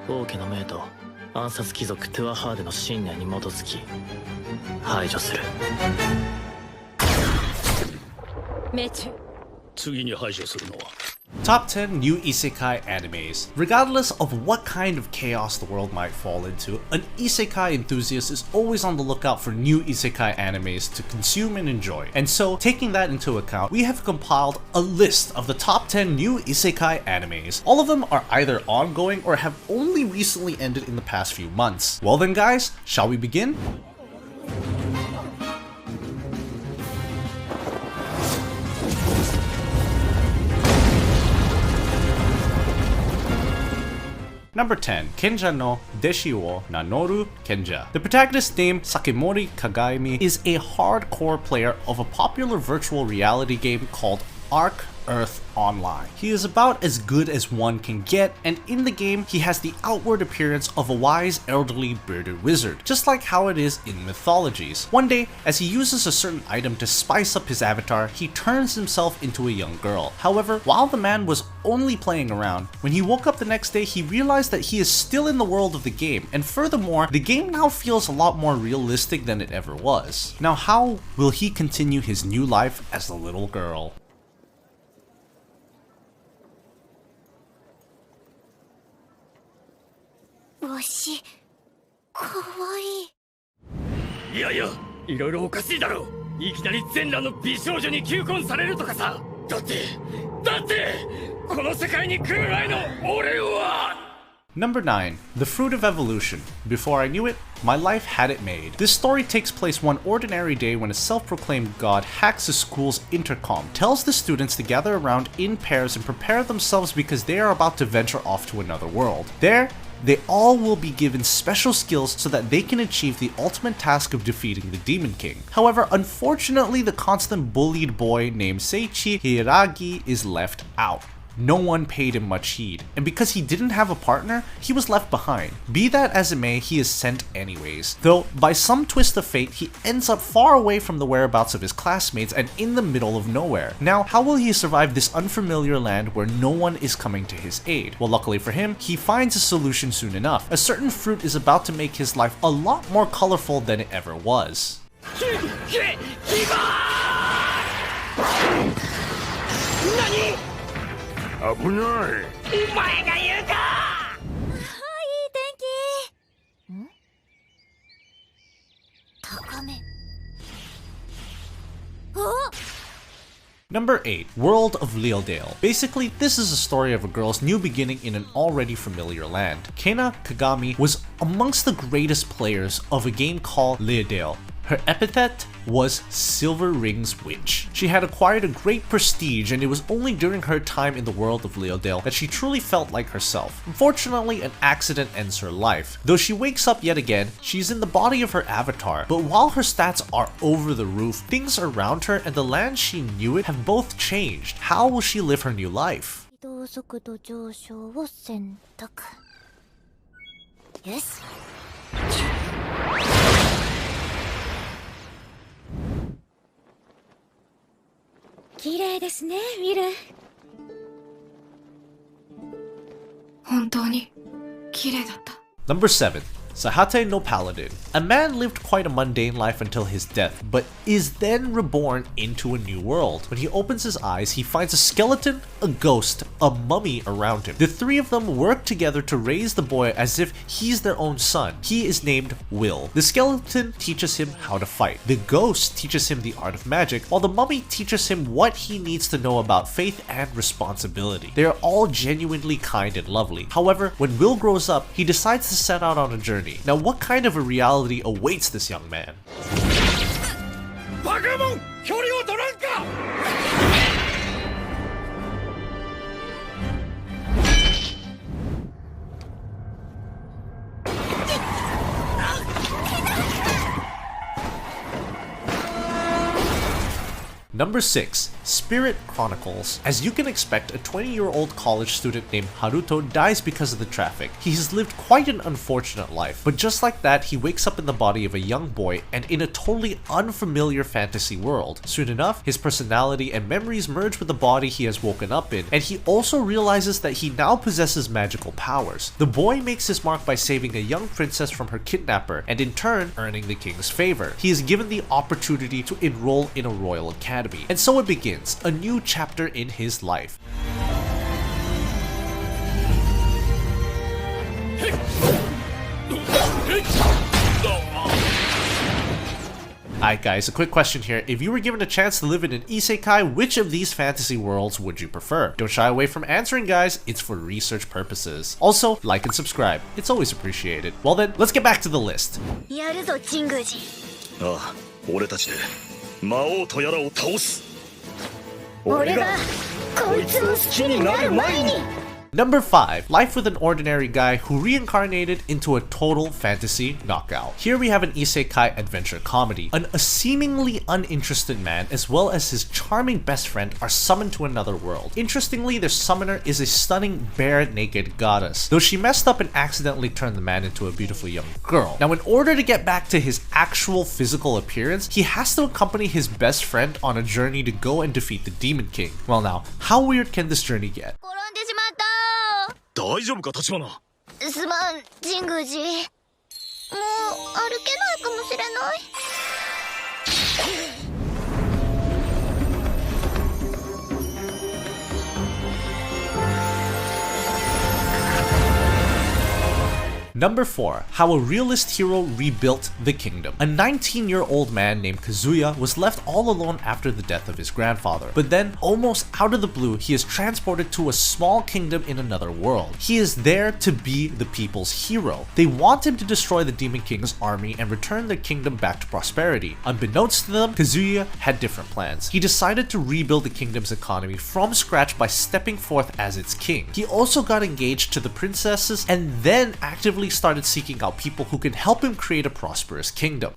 王家の命と暗殺貴族トゥアハーデの信念に基づき排除する。命中。次に排除するのは Top 10 new isekai animes. Regardless of what kind of chaos the world might fall into, an isekai enthusiast is always on the lookout for new isekai animes to consume and enjoy. And so, taking that into account, we have compiled a list of the top 10 new isekai animes. All of them are either ongoing or have only recently ended in the past few months. Well then guys, shall we begin? Number 10. Kenja no Deshi wo Nanoru Kenja. The protagonist named Sakemori Kagami is a hardcore player of a popular virtual reality game called Arc Earth Online. He is about as good as one can get, and in the game, he has the outward appearance of a wise elderly bearded wizard, just like how it is in mythologies. One day, as he uses a certain item to spice up his avatar, he turns himself into a young girl. However, while the man was only playing around, when he woke up the next day, he realized that he is still in the world of the game, and furthermore, the game now feels a lot more realistic than it ever was. Now, how will he continue his new life as the little girl? わし、かわいい。いやいや、いろいろおかしいだろ。いきなり全裸の美少女に求婚されるとかさ。だってこの世界に来る前の俺は。Number 9. The Fruit of Evolution. Before I knew it, my life had it made. This story takes place one ordinary day when a self-proclaimed god hacks the school's intercom, tells the students to gather around in pairs and prepare themselves because they are about to venture off to another world. There, they all will be given special skills so that they can achieve the ultimate task of defeating the Demon King. However, unfortunately, the constant bullied boy named Seiichi Hiragi is left out. No one paid him much heed, and because he didn't have a partner, he was left behind. Be that as it may, he is sent anyways. Though, by some twist of fate, he ends up far away from the whereabouts of his classmates and in the middle of nowhere. Now, how will he survive this unfamiliar land where no one is coming to his aid? Well, luckily for him, he finds a solution soon enough. A certain fruit is about to make his life a lot more colorful than it ever was. 危ない。お前が言うか。いい天気。ん？高め。お。 Number 8. World of Leodale. Basically, this is a story of a girl's new beginning in an already familiar land. Kena Kagami was amongst the greatest players of a game called Leodale. Her epithet was Silver Rings Witch. She had acquired a great prestige, and it was only during her time in the world of Leodale that she truly felt like herself. Unfortunately, an accident ends her life. Though she wakes up yet again, she's in the body of her avatar, but while her stats are over the roof, things around her and the land she knew it have both changed. How will she live her new life? 移動速度上昇を選択。よし。綺麗ですね、ウィル。本当に綺麗だった。Number 7. Sahate no Paladin. A man lived quite a mundane life until his death, but is then reborn into a new world. When he opens his eyes, he finds a skeleton, a ghost, a mummy around him. The three of them work together to raise the boy as if he's their own son. He is named Will. The skeleton teaches him how to fight. The ghost teaches him the art of magic, while the mummy teaches him what he needs to know about faith and responsibility. They are all genuinely kind and lovely. However, when Will grows up, he decides to set out on a journey. Now, what kind of a reality awaits this young man? Number 6. Spirit chronicles. As you can expect, a 20-year-old college student named Haruto dies because of the traffic. He has lived quite an unfortunate life, but just like that, he wakes up in the body of a young boy and in a totally unfamiliar fantasy world. Soon enough, his personality and memories merge with the body he has woken up in, and he also realizes that he now possesses magical powers. The boy makes his mark by saving a young princess from her kidnapper, and in turn, earning the king's favor. He is given the opportunity to enroll in a royal academy, and so it begins, a new chapter in his life. Alright guys, a quick question here. If you were given a chance to live in an isekai, which of these fantasy worlds would you prefer? Don't shy away from answering, guys. It's for research purposes. Also, like and subscribe. It's always appreciated. Well then, let's get back to the list. やるぞ神宮寺。ああ、俺たちで魔王とやらを倒す。俺がこいつを好きになる前に。 Number 5. Life with an ordinary guy who reincarnated into a total fantasy knockout. Here we have an isekai adventure comedy. A seemingly uninterested man as well as his charming best friend are summoned to another world. Interestingly, their summoner is a stunning bare-naked goddess, though she messed up and accidentally turned the man into a beautiful young girl. Now, in order to get back to his actual physical appearance, he has to accompany his best friend on a journey to go and defeat the Demon King. Well now, how weird can this journey get? 転んでしまった。大丈夫か、立花。すまん、神宮寺。もう歩けないかもしれない。Number 4. How a realist hero rebuilt the kingdom. A 19-year-old man named Kazuya was left all alone after the death of his grandfather. But then, almost out of the blue, he is transported to a small kingdom in another world. He is there to be the people's hero. They want him to destroy the Demon King's army and return their kingdom back to prosperity. Unbeknownst to them, Kazuya had different plans. He decided to rebuild the kingdom's economy from scratch by stepping forth as its king. He also got engaged to the princesses and then actively started seeking out people who can help him create a prosperous kingdom.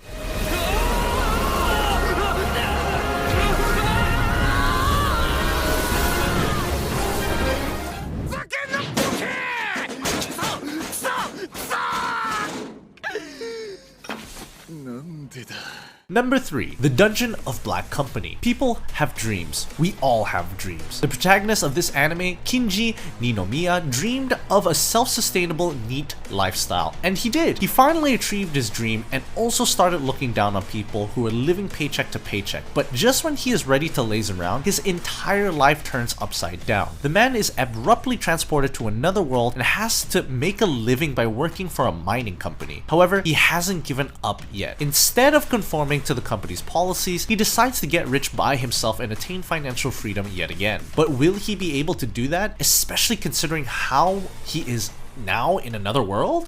Number 3. The Dungeon of Black Company. People have dreams. We all have dreams. The protagonist of this anime, Kinji Ninomiya, dreamed of a self-sustainable, neat lifestyle. And he did. He finally achieved his dream and also started looking down on people who were living paycheck to paycheck. But just when he is ready to laze around, his entire life turns upside down. The man is abruptly transported to another world and has to make a living by working for a mining company. However, he hasn't given up yet. Instead of conforming to the company's policies, he decides to get rich by himself and attain financial freedom yet again. But will he be able to do that, especially considering how he is now in another world?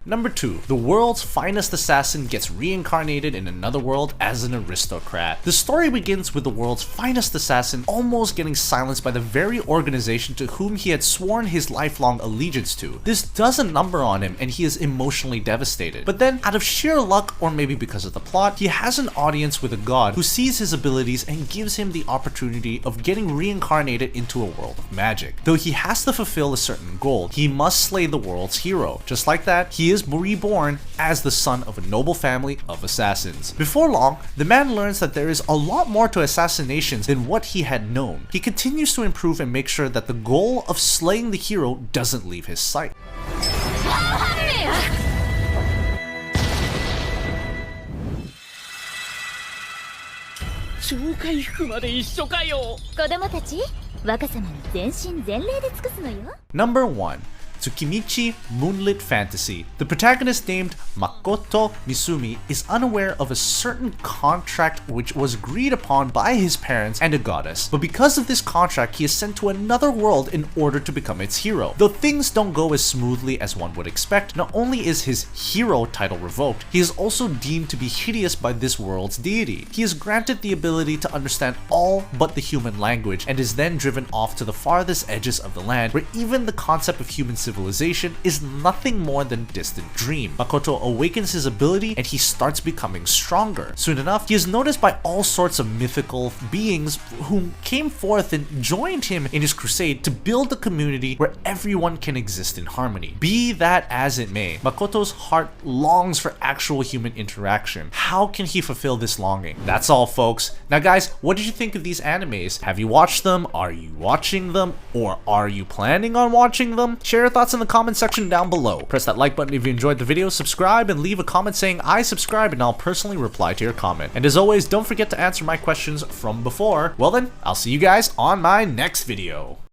Number 2. The world's finest assassin gets reincarnated in another world as an aristocrat. The story begins with the world's finest assassin almost getting silenced by the very organization to whom he had sworn his lifelong allegiance to. This does a number on him and he is emotionally devastated. But then, out of sheer luck, or maybe because of the plot, he has an audience with a god who sees his abilities and gives him the opportunity of getting reincarnated into a world of magic. Though he has to fulfill a certain goal, he must slay the world's hero. Just like that, he is reborn as the son of a noble family of assassins. Before long, the man learns that there is a lot more to assassinations than what he had known. He continues to improve and make sure that the goal of slaying the hero doesn't leave his sight. Number 1. to Kimichi Moonlit Fantasy. The protagonist named Makoto Misumi is unaware of a certain contract which was agreed upon by his parents and a goddess, but because of this contract he is sent to another world in order to become its hero. Though things don't go as smoothly as one would expect, not only is his hero title revoked, he is also deemed to be hideous by this world's deity. He is granted the ability to understand all but the human language and is then driven off to the farthest edges of the land where even the concept of human civilization is nothing more than a distant dream. Makoto awakens his ability and he starts becoming stronger. Soon enough, he is noticed by all sorts of mythical beings who came forth and joined him in his crusade to build a community where everyone can exist in harmony. Be that as it may, Makoto's heart longs for actual human interaction. How can he fulfill this longing? That's all, folks. Now guys, what did you think of these animes? Have you watched them? Are you watching them? Or are you planning on watching them? Share your thoughts in the comment section down below. Press that like button if you enjoyed the video, subscribe, and leave a comment saying I subscribe, and I'll personally reply to your comment. And as always, don't forget to answer my questions from before. Well then, I'll see you guys on my next video.